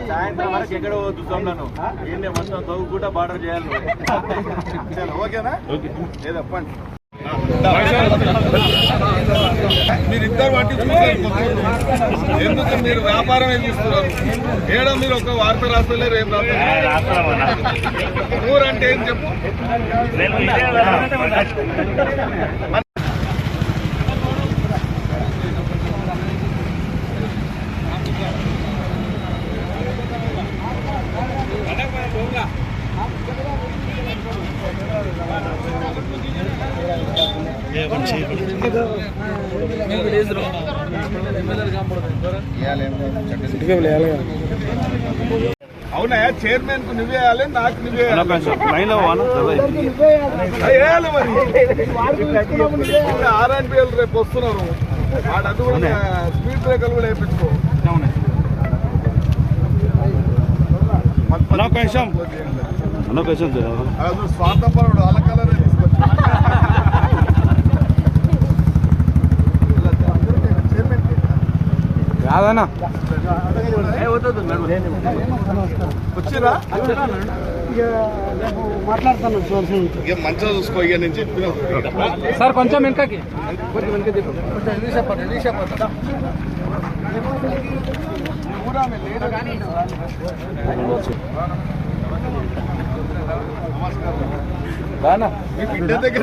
సాయంత్రం వరకు ఎక్కడ చూస్తాం నన్ను ఏంటి మొత్తం తవ్వుకుంటా బార్డర్ చేయాలి. ఓకేనా? లేదా పండి మీరిద్దరు వాటి చూసారు. ఎందుకు మీరు వ్యాపారమే చూస్తున్నారు? ఏడో మీరు ఒక వార్త రాస్తలేరు, ఏం రాస్తారు? ఊరంటే ఏం చెప్పు. అవునా? చైర్మన్ కు నువ్వే వేయాలి, నాకు నువ్వే వేయాలి. మరి RNPL రేపు వస్తున్నారు. ఆడది కూడా స్పీడ్ బ్రేకర్లు కూడా వేయించుకో. స్వార్థపరుడు వాళ్ళ కలరే తీసుకొచ్చి కాదన్నా వచ్చిరా మాట్లాడతాను. ఇక మంచిగా చూసుకో. ఇక నేను చెప్పిన సార్ కొంచెం వెనకకి మీ బిడ్డ దగ్గర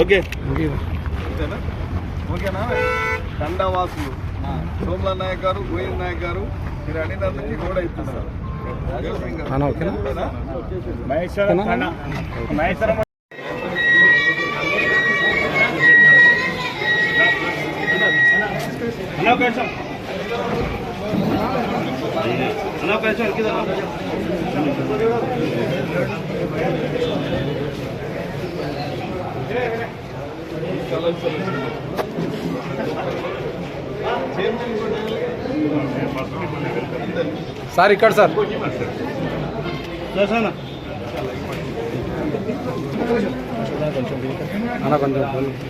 ఓకే ఓకేనా? దండవాసులు సోమల నాయక్ గారు, గోవింద్ నాయక్ గారు, మీరు అడిగినందుకు కూడా ఇస్తున్నారు. సార్ ఇక్కడ సార్ అలా కొంచెం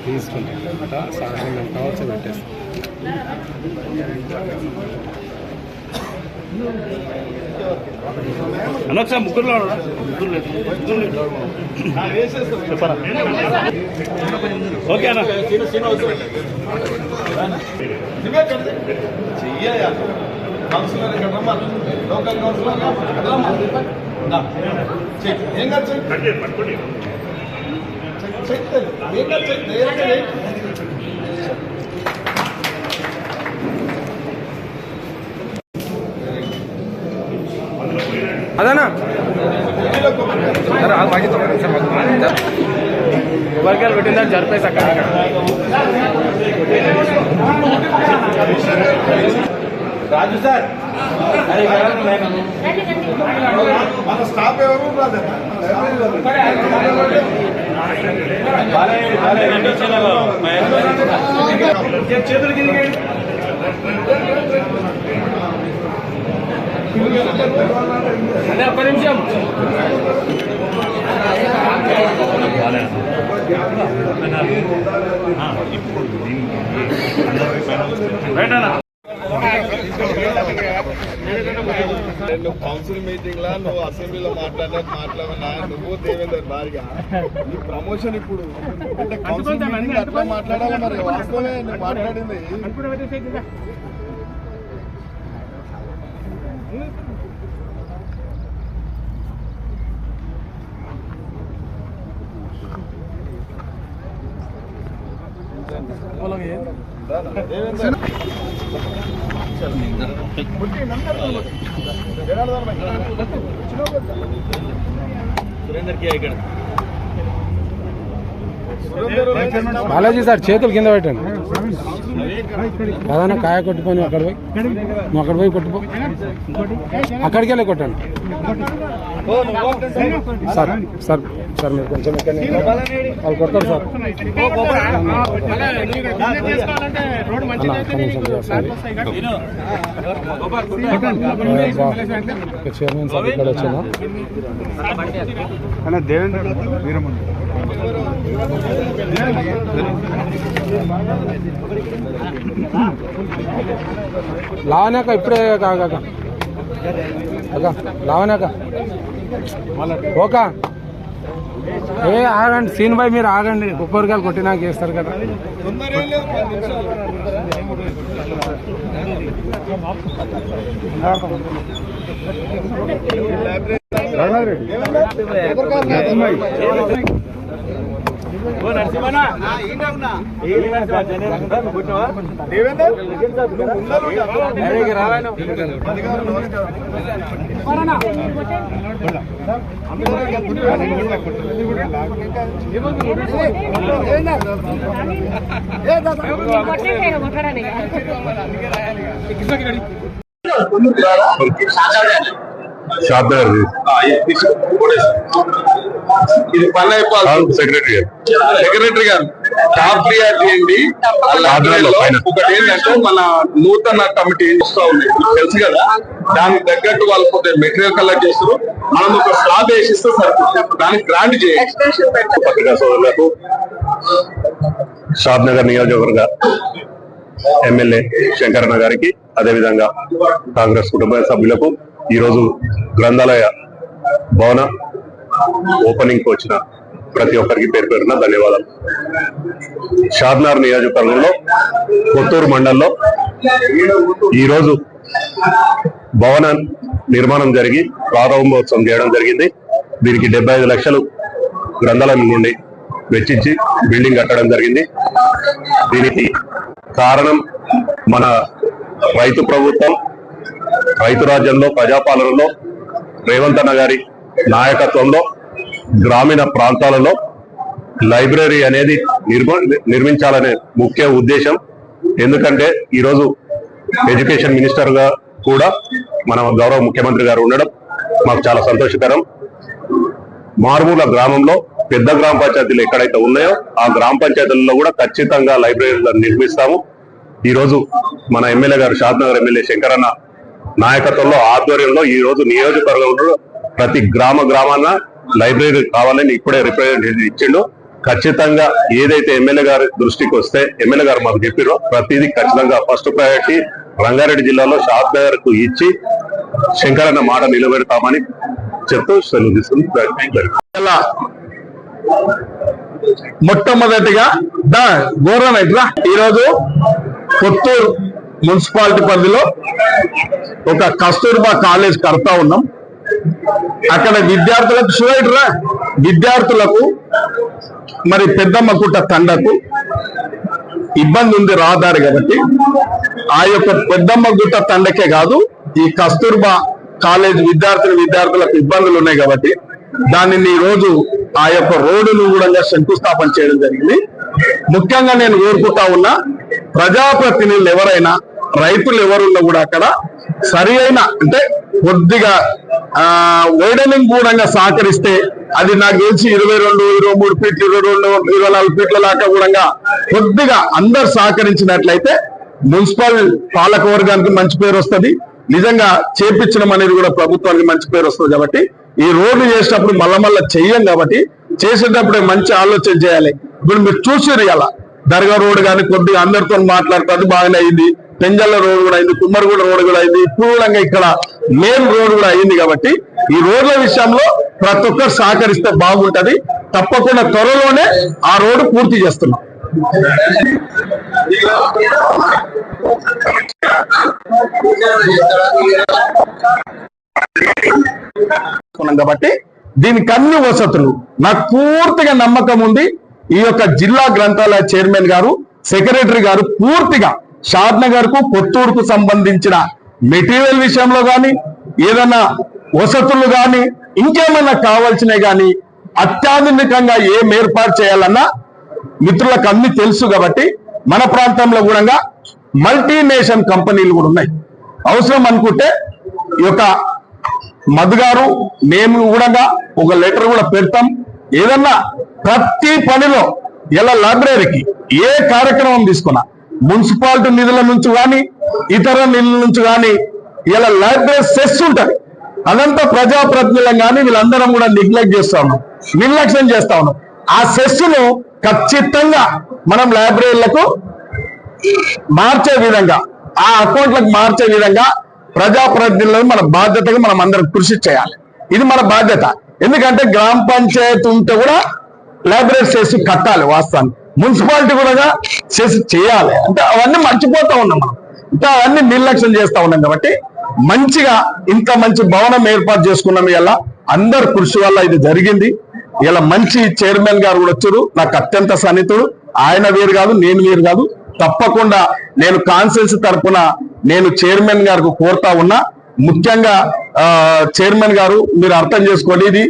తీసుకుంటా సార్ కావాల్సి పెట్టేస్తాం. అనొకసారి ముగ్గురులో చెప్పరా? ఓకే అన్న చెయ్యాలి. కౌన్సిలర్ ఇక్కడ రమ్మాలి, లోకల్ కౌన్సిలర్ ఏం కాదు అదేనా కొబ్బరికాయలు పెట్టిందని జరిపేసా. రాజు సార్ మన స్టాఫ్ ఎవరు రాదా? చేతులకి అదే ఒక్క నిమిషం. కౌన్సిల్ మీటింగ్ లా నువ్వు అసెంబ్లీలో మాట్లాడినా నువ్వు దేవేందర్ భారీగా నీ ప్రమోషన్ ఇప్పుడు అంటే కౌన్సిల్ మీటింగ్ అట్లా మాట్లాడాలి. మరి వాస్తవమే నువ్వు మాట్లాడింది. సురేందర్ కి ఇక్కడ బాలాజీ సార్ చేతులు కింద పెట్టండి ప్రధాన కాయ కొట్టుకొని అక్కడ పోయి నువ్వు అక్కడ పోయి కొట్టుకో అక్కడికి వెళ్ళి కొట్టండి సార్ సార్ సార్ మీరు కొంచెం వాళ్ళు కొడతారు సార్ చైర్మన్ సార్ ఇక్కడ వచ్చిందా దేవేంద్ర వీరమణి లావనాక ఇప్పుడే కాక లావనాక ఓకా ఏ ఆగండి సీన్ బాయ్ మీరు ఆగండి కొబ్బరికాయలు కొట్టినాక వేస్తారు కదా ఇది పని అయిపోవాలి సెక్రటరీ గారు టాప్ క్లియర్ చేయండి. ఒకటి ఏంటంటే మన నూతన కమిటీ ఇస్తా ఉంది తెలుసు కదా, దానికి తగ్గట్టు వాళ్ళు కొద్దిగా మెటీరియల్ కలెక్ట్ చేస్తారు. మనం ఒక స్లాబ్ వేసిస్తే సరిపోతుంది, దానికి గ్రాంట్ చేయండి. పత్రికా సోదరులకు షాద్ నగర్ నియోజకవర్గ ఎమ్మెల్యే శంకరన్న గారికి అదేవిధంగా కాంగ్రెస్ కుటుంబ సభ్యులకు ఈరోజు గ్రంథాలయ భవన ఓపెనింగ్ కు వచ్చిన ప్రతి ఒక్కరికి పేరు పేరున ధన్యవాదాలు. షాద్నగర్ నియోజకవర్గంలో కొత్తూరు మండలంలో ఈరోజు భవన నిర్మాణం జరిగి ప్రారంభోత్సవం చేయడం జరిగింది. దీనికి 75 లక్షలు గ్రంథాలయం నుండి వెచ్చించి బిల్డింగ్ కట్టడం జరిగింది. దీనికి కారణం మన రైతు ప్రభుత్వం, రైతు రాజ్యంలో ప్రజాపాలనలో రేవంత్ అన్న గారి నాయకత్వంలో గ్రామీణ ప్రాంతాలలో లైబ్రరీ అనేది నిర్మించాలనే ముఖ్య ఉద్దేశం. ఎందుకంటే ఈరోజు ఎడ్యుకేషన్ మినిస్టర్ గా కూడా మన గౌరవ ముఖ్యమంత్రి గారు ఉండడం మాకు చాలా సంతోషకరం. మారుమూల గ్రామంలో పెద్ద గ్రామ పంచాయతీలు ఎక్కడైతే ఉన్నాయో ఆ గ్రామ పంచాయతీలలో కూడా ఖచ్చితంగా లైబ్రరీలను నిర్మిస్తాము. ఈ రోజు మన ఎమ్మెల్యే గారు షాద్నగర్ ఎమ్మెల్యే శంకరన్న నాయకత్వంలో ఆధ్వర్యంలో ఈ రోజు నియోజకవర్గంలో ప్రతి గ్రామాన లైబ్రరీ కావాలని ఇప్పుడే రిప్రజెంటేషన్ ఇచ్చిండు. ఖచ్చితంగా ఏదైతే ఎమ్మెల్యే గారి దృష్టికి వస్తే ఎమ్మెల్యే గారు మాకు చెప్పారో ప్రతిదీ ఖచ్చితంగా ఫస్ట్ ప్రయారిటీ రంగారెడ్డి జిల్లాలో షాద్నగర్ కు ఇచ్చి శంకరన్న మాట నిలబెడతామని చెప్తూ సెలవు తీసుకుని మొట్టమొదటిగా గోరనైట్లా ఈరోజు కొత్తూరు మున్సిపాలిటీ పరిధిలో ఒక కస్తూర్బా కాలేజ్ కడతా ఉన్నాం. అక్కడ విద్యార్థులకు మరి పెద్దమ్మగుట్ట తండకు ఇబ్బంది ఉంది రహదారి కాబట్టి ఆ యొక్క పెద్దమ్మగుట్ట తండకే కాదు ఈ కస్తూర్బా కాలేజ్ విద్యార్థులకు ఇబ్బందులు ఉన్నాయి కాబట్టి దానిని ఈ రోజు ఆ యొక్క రోడ్డును కూడా శంకుస్థాపన చేయడం జరిగింది. ముఖ్యంగా నేను కోరుకుంటా ఉన్నా ప్రజాప్రతినిధులు ఎవరైనా రైతులు ఎవరున్నా కూడా అక్కడ సరి అయిన అంటే కొద్దిగా వైడనింగ్ కూడా సహకరిస్తే అది నాకు తెలిసి 22, 23 ఫీట్లు 22, 24 ఫీట్ల దాకా కూడా కొద్దిగా అందరు సహకరించినట్లయితే మున్సిపల్ పాలక వర్గానికి మంచి పేరు వస్తుంది. నిజంగా చేపించడం అనేది కూడా ప్రభుత్వానికి మంచి పేరు వస్తుంది. కాబట్టి ఈ రోడ్డు చేసేటప్పుడు మళ్ళా చెయ్యం కాబట్టి చేసేటప్పుడే మంచి ఆలోచన చేయాలి. ఇప్పుడు మీరు చూసారు ఇలా దర్గా రోడ్డు కానీ కొద్దిగా అందరితో మాట్లాడుతుంది బాగానే అయింది. పెంజల్ల రోడ్ కూడా అయింది, కుమ్మరిగూడ రోడ్ కూడా అయింది, ఇప్పుడు కూడా ఇక్కడ మెయిన్ రోడ్ కూడా అయింది. కాబట్టి ఈ రోడ్ల విషయంలో ప్రతి ఒక్కరు సహకరిస్తే బాగుంటది. తప్పకుండా త్వరలోనే ఆ రోడ్డు పూర్తి చేస్తున్నాం. కాబట్టి దీనికి అన్ని వసతులు నాకు పూర్తిగా నమ్మకం ఉంది. ఈ యొక్క జిల్లా గ్రంథాలయ చైర్మన్ గారు సెక్రటరీ గారు పూర్తిగా షాద్ నగర్ కు కొత్తూరుకు సంబంధించిన మెటీరియల్ విషయంలో గాని ఏదైనా వసతులు గాని ఇంకేమన్నా కావాల్సినవి గాని అత్యాధునికంగా ఏం ఏర్పాటు చేయాలన్నా మిత్రులకు అన్ని తెలుసు కాబట్టి మన ప్రాంతంలో కూడా మల్టీనేషనల్ కంపెనీలు కూడా ఉన్నాయి. అవసరం అనుకుంటే ఈ యొక్క మధు గారు మేము కూడా ఒక లెటర్ కూడా పెడతాం. ఏదన్నా ప్రతి పనిలో ఇలా లైబ్రరీకి ఏ కార్యక్రమం తీసుకున్నా మున్సిపాలిటీ నిధుల నుంచి కానీ ఇతర నిధుల నుంచి కానీ ఇలా లైబ్రరీ సెస్ ఉంటుంది. అదంతా ప్రజాప్రతినిధులం కానీ వీళ్ళందరం కూడా నెగ్లెక్ట్ చేస్తా ఉన్నాం, నిర్లక్ష్యం చేస్తా ఉన్నాం. ఆ సెస్ ను ఖచ్చితంగా మనం లైబ్రరీలకు మార్చే విధంగా, ఆ అకౌంట్లకు మార్చే విధంగా ప్రజాప్రతినిధులను మన బాధ్యతగా మనం అందరం కృషి చేయాలి. ఇది మన బాధ్యత. ఎందుకంటే గ్రామ పంచాయతీ ఉంటే కూడా లైబ్రరీ సెస్ కట్టాలి. వాస్తవాన్ని మున్సిపాలిటీ కూడా సెస్ చేయాలి. అంటే అవన్నీ మర్చిపోతా ఉన్నాం మనం, ఇంకా అవన్నీ నిర్లక్ష్యం చేస్తా ఉన్నాం. కాబట్టి మంచిగా ఇంత మంచి భవనం ఏర్పాటు చేసుకున్నాం. ఇలా అందరు కృషి వల్ల ఇది జరిగింది. ఇలా మంచి చైర్మన్ గారు కూడా వచ్చారు, నాకు అత్యంత సన్నిహితుడు. ఆయన వేరు కాదు, నేను వేరు కాదు. తప్పకుండా నేను కాన్సెన్స్ తరఫున నేను చైర్మన్ గారికి కోరుతా ఉన్నా. ముఖ్యంగా చైర్మన్ గారు మీరు అర్థం చేసుకోండి, ఇది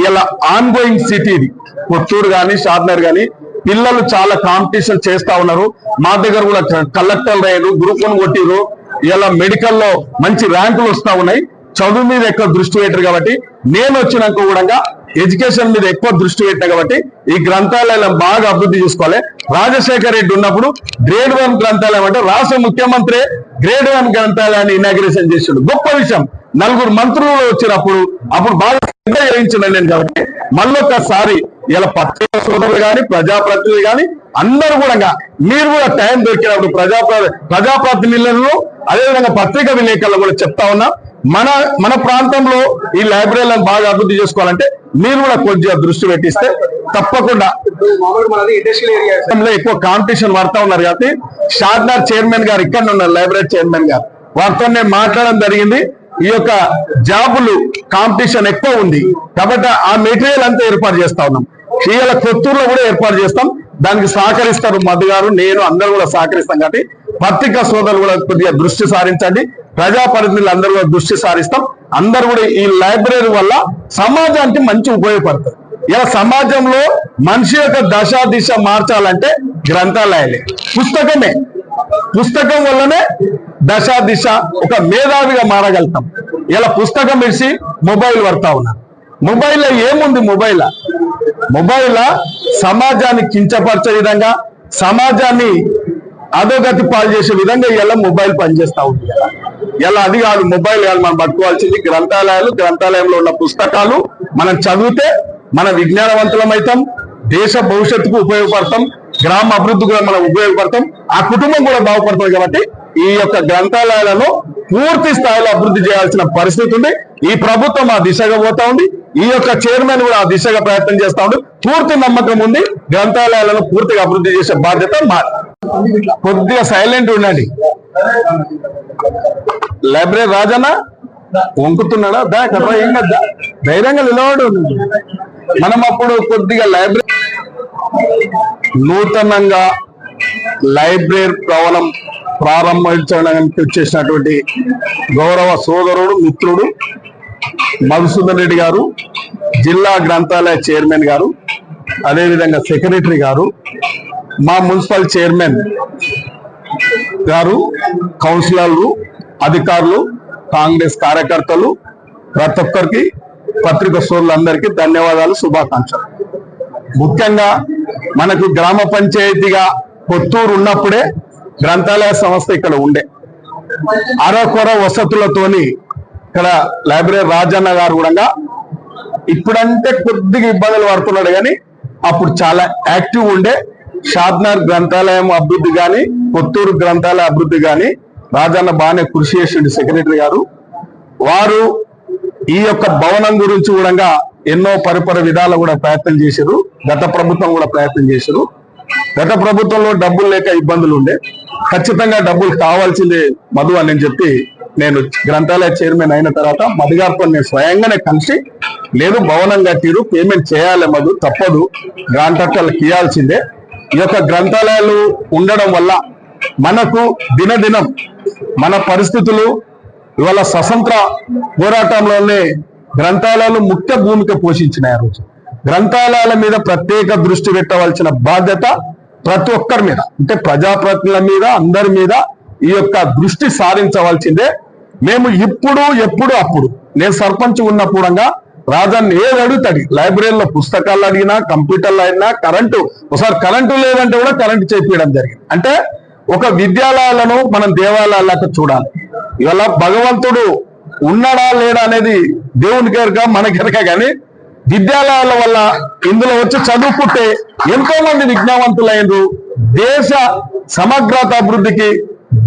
ఇలా ఆన్ గోయింగ్ సిటీ. ఇది కొత్తూరు కానీ షాద్నగర్ కానీ పిల్లలు చాలా కాంపిటీషన్ చేస్తా ఉన్నారు. మా దగ్గర కూడా కలెక్టర్ అయ్యారు, గ్రూప్ 1 కొట్టిరు. ఇలా మెడికల్లో మంచి ర్యాంకులు వస్తా ఉన్నాయి. చదువు మీద ఎక్కువ దృష్టి పెట్టారు కాబట్టి నేను వచ్చినాక కూడా ఎడ్యుకేషన్ మీద ఎక్కువ దృష్టి పెట్టినా కాబట్టి ఈ గ్రంథాలయం బాగా అభివృద్ధి చేసుకోవాలి. రాజశేఖర రెడ్డి ఉన్నప్పుడు గ్రేడ్ 1 గ్రంథాలయం అంటే రాష్ట్ర ముఖ్యమంత్రి గ్రేడ్ 1 గ్రంథాలయాన్ని ఇనాగ్రేషన్ చేసిండు. గొప్ప విషయం. 4 మంత్రులు వచ్చినప్పుడు అప్పుడు బాగా గ్రహించిన నేను. కాబట్టి మళ్ళొక్కసారి ఇలా పత్రిక సోదరులు కానీ ప్రజాప్రతినిధులు కానీ అందరూ కూడా మీరు కూడా టైం దొరికినప్పుడు ప్రజాప్రతినిధులను అదేవిధంగా పత్రికా విలేకరులు కూడా చెప్తా ఉన్నా, మన ప్రాంతంలో ఈ లైబ్రరీలను బాగా అభివృద్ధి చేసుకోవాలంటే మీరు కూడా కొద్దిగా దృష్టి పెట్టిస్తే తప్పకుండా. ఎక్కువ కాంపిటీషన్ పడతా ఉన్నారు కాబట్టి షాద్నగర్ చైర్మన్ గారు ఇక్కడ ఉన్నారు, లైబ్రరీ చైర్మన్ గారు, వారితో నేను మాట్లాడడం జరిగింది. ఈ యొక్క జాబులు కాంపిటీషన్ ఎక్కువ ఉంది కాబట్టి ఆ మెటీరియల్ అంతా ఏర్పాటు చేస్తా ఉన్నాం. ఇవాళ కొత్తూరులో కూడా ఏర్పాటు చేస్తాం. దానికి సహకరిస్తారు మధు గారు, నేను అందరూ కూడా సహకరిస్తాం. కాబట్టి పత్రికా సోదరులు కూడా కొద్దిగా దృష్టి సారించండి, ప్రజాప్రతినిధులు అందరూ కూడా దృష్టి సారిస్తాం. అందరూ కూడా ఈ లైబ్రరీ వల్ల సమాజానికి మంచి ఉపయోగపడుతుంది. ఇలా సమాజంలో మనిషి యొక్క దశ దిశ మార్చాలంటే గ్రంథాలయాలే, పుస్తకం వల్లనే దశ దిశ ఒక మేధావిగా మారగలుగుతాం. ఇలా పుస్తకం ఇచ్చి మొబైల్ పడతా ఉన్నారు. మొబైల్లో ఏముంది? మొబైల్ సమాజాన్ని కించపరిచే విధంగా, సమాజాన్ని అధోగతి పాలు చేసే విధంగా ఇలా మొబైల్ పనిచేస్తా ఉంది. ఇలా అది కాదు, మొబైల్ కాదు మనం పట్టుకోవాల్సింది గ్రంథాలయంలో ఉన్న పుస్తకాలు మనం చదివితే మన విజ్ఞానవంతులం అవుతాం, దేశ భవిష్యత్తుకు ఉపయోగపడతాం, గ్రామ అభివృద్ధి కూడా మనం ఉపయోగపడతాం, ఆ కుటుంబం కూడా బాగుపడుతుంది. కాబట్టి ఈ యొక్క గ్రంథాలయాలను పూర్తి స్థాయిలో అభివృద్ధి చేయాల్సిన పరిస్థితి ఉంది. ఈ ప్రభుత్వం ఆ దిశగా పోతా ఉంది. ఈ యొక్క చైర్మన్ కూడా ఆ దిశగా ప్రయత్నం చేస్తా ఉంది. పూర్తి నమ్మకం ఉంది, గ్రంథాలయాలను పూర్తిగా అభివృద్ధి చేసే బాధ్యత మాది. కొద్దిగా సైలెంట్ ఉండండి. లైబ్రరీ రాజన్న వంకుతున్నాడా? ఏం కదా, ధైర్యంగా నిలబడు. మనం అప్పుడు కొద్దిగా లైబ్రరీ నూతనంగా లైబ్రరీ భవనం ప్రారంభించడానికి వచ్చేసినటువంటి గౌరవ సోదరుడు మిత్రుడు మధుసూదన్ రెడ్డి గారు, జిల్లా గ్రంథాలయ చైర్మన్ గారు, అదేవిధంగా సెక్రటరీ గారు, మా మున్సిపల్ చైర్మన్ గారు, కౌన్సిలర్లు, అధికారులు, కాంగ్రెస్ కార్యకర్తలు, ప్రతి ఒక్కరికి పత్రిక సోదరులందరికీ ధన్యవాదాలు, శుభాకాంక్షలు. ముఖ్యంగా మనకు గ్రామ పంచాయతీగా కొత్తూరు ఉన్నప్పుడే గ్రంథాలయ సంస్థ ఇక్కడ ఉండే. అరకొర వసతులతోని ఇక్కడ లైబ్రరీ రాజన్న గారు కూడా ఇప్పుడంటే కొద్దిగా ఇబ్బందులు పడుతున్నాడు కానీ అప్పుడు చాలా యాక్టివ్ ఉండే. షాద్నగర్ గ్రంథాలయం అభివృద్ధి కానీ కొత్తూరు గ్రంథాలయ అభివృద్ధి కానీ రాజన్న బాగానే కృషి చేసిండు సెక్రటరీ గారు. వారు ఈ యొక్క భవనం గురించి కూడా ఎన్నో పరిపర విధాలు కూడా ప్రయత్నం చేశారు. గత ప్రభుత్వం కూడా ప్రయత్నం చేశారు. గత ప్రభుత్వంలో డబ్బులు లేక ఇబ్బందులు ఉండే. ఖచ్చితంగా డబ్బులు కావాల్సిందే మధు అని చెప్పి నేను గ్రంథాలయ చైర్మన్ అయిన తర్వాత మధు గారితో నేను స్వయంగానే కలిసి, లేదు భవనం కట్టిరు, పేమెంట్ చేయాలి మధు, తప్పదు, గ్రాంటర్లకు ఇవ్వాల్సిందే, ఈ యొక్క గ్రంథాలయాలు ఉండడం వల్ల మనకు దినదినం మన పరిస్థితులు ఇవాళ స్వతంత్ర పోరాటంలోనే గ్రంథాలయాలు ముఖ్య భూమిక పోషించినాయి. ఆ రోజు గ్రంథాలయాల మీద ప్రత్యేక దృష్టి పెట్టవలసిన బాధ్యత ప్రతి ఒక్కరి మీద, అంటే ప్రజాప్రతినిధుల మీద, అందరి మీద ఈ యొక్క దృష్టి సారించవలసిందే. మేము ఎప్పుడు అప్పుడు నేను సర్పంచ్ ఉన్నప్పుడు రాజాన్ని ఏది అడుగుతాడు, లైబ్రరీలో పుస్తకాలు అడిగినా, కంప్యూటర్లు అడిగినా, ఒకసారి కరెంటు లేదంటే కూడా కరెంటు చేపించడం జరిగింది. అంటే ఒక విద్యాలయాలను మనం దేవాలయాలకు చూడాలి. ఇవాళ భగవంతుడు ఉన్నాడా లేడా అనేది దేవునికి ఎరక, మనకి ఎరక, కానీ విద్యాలయాల వల్ల ఇందులో వచ్చి చదువుకుంటే ఎంతో మంది విజ్ఞానవంతులైనరు. దేశ సమగ్రత అభివృద్ధికి,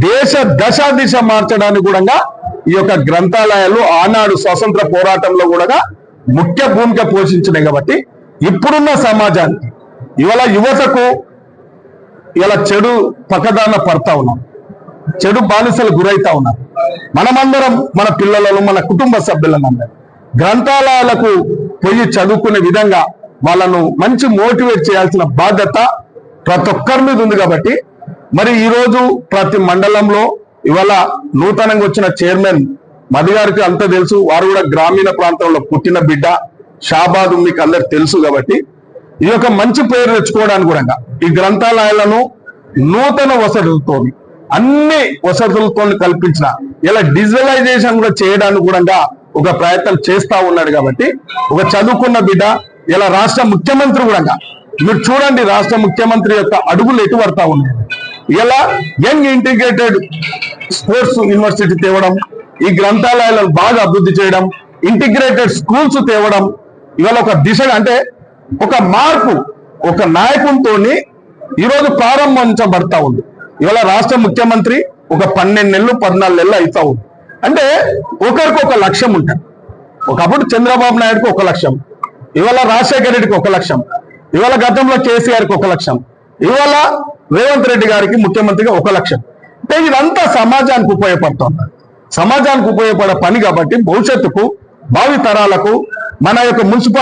దేశ దిశ మార్చడానికి కూడా ఈ యొక్క గ్రంథాలయాలు ఆనాడు స్వతంత్ర పోరాటంలో కూడా ముఖ్య భూమిక పోషించినాయి. కాబట్టి ఇప్పుడున్న సమాజానికి ఇవాళ యువతకు ఇలా చెడు పక్కదాన పడతా ఉన్నాం, చెడు బానిసలు గురైతా ఉన్నారు. మనమందరం మన పిల్లలను, మన కుటుంబ సభ్యులందరం గ్రంథాలయాలకు పోయి చదువుకునే విధంగా వాళ్ళను మంచి మోటివేట్ చేయాల్సిన బాధ్యత ప్రతి ఒక్కరి మీద ఉంది. కాబట్టి మరి ఈరోజు ప్రతి మండలంలో ఇవాళ నూతనంగా వచ్చిన చైర్మన్ మధు గారికి అంతా తెలుసు, వారు కూడా గ్రామీణ ప్రాంతంలో పుట్టిన బిడ్డ. షాబాద్ మీకు అందరికి తెలుసు. కాబట్టి ఈ యొక్క మంచి పేరు తెచ్చుకోవడానికి కూడా ఈ గ్రంథాలయాలను నూతన వసతులతో, అన్ని వసతులతో కల్పించిన ఇలా డిజిటలైజేషన్ కూడా చేయడానికి కూడా ఒక ప్రయత్నం చేస్తా ఉన్నాడు. కాబట్టి ఒక చదువుకున్న బిడ్డ ఇలా రాష్ట్ర ముఖ్యమంత్రి కూడా, మీరు చూడండి రాష్ట్ర ముఖ్యమంత్రి యొక్క అడుగులు ఎటు పడతా ఉన్నాయి. ఇలా యంగ్ ఇంటిగ్రేటెడ్ స్పోర్ట్స్ యూనివర్సిటీ తేవడం, ఈ గ్రంథాలయాలను బాగా అభివృద్ధి చేయడం, ఇంటిగ్రేటెడ్ స్కూల్స్ తేవడం, ఇవాళ ఒక దిశగా, అంటే ఒక మార్పు, ఒక నాయకునితో ఈరోజు ప్రారంభించబడతా ఉంది. ఇవాళ రాష్ట్ర ముఖ్యమంత్రి ఒక 12 నెలలు 14 నెలలు అవుతా ఉంది. అంటే ఒకరికి ఒక లక్ష్యం ఉంటుంది. ఒకప్పుడు చంద్రబాబు నాయుడుకి ఒక లక్ష్యం, ఇవాళ రాజశేఖర రెడ్డికి ఒక లక్ష్యం, ఇవాళ గతంలో కేసీఆర్కి ఒక లక్ష్యం, ఇవాళ రేవంత్ రెడ్డి గారికి ముఖ్యమంత్రిగా ఒక లక్ష్యం. అంటే ఇదంతా సమాజానికి ఉపయోగపడుతుంది, సమాజానికి ఉపయోగపడే పని. కాబట్టి భవిష్యత్తుకు, భావి తరాలకు మన యొక్క మున్సిపాలిటీ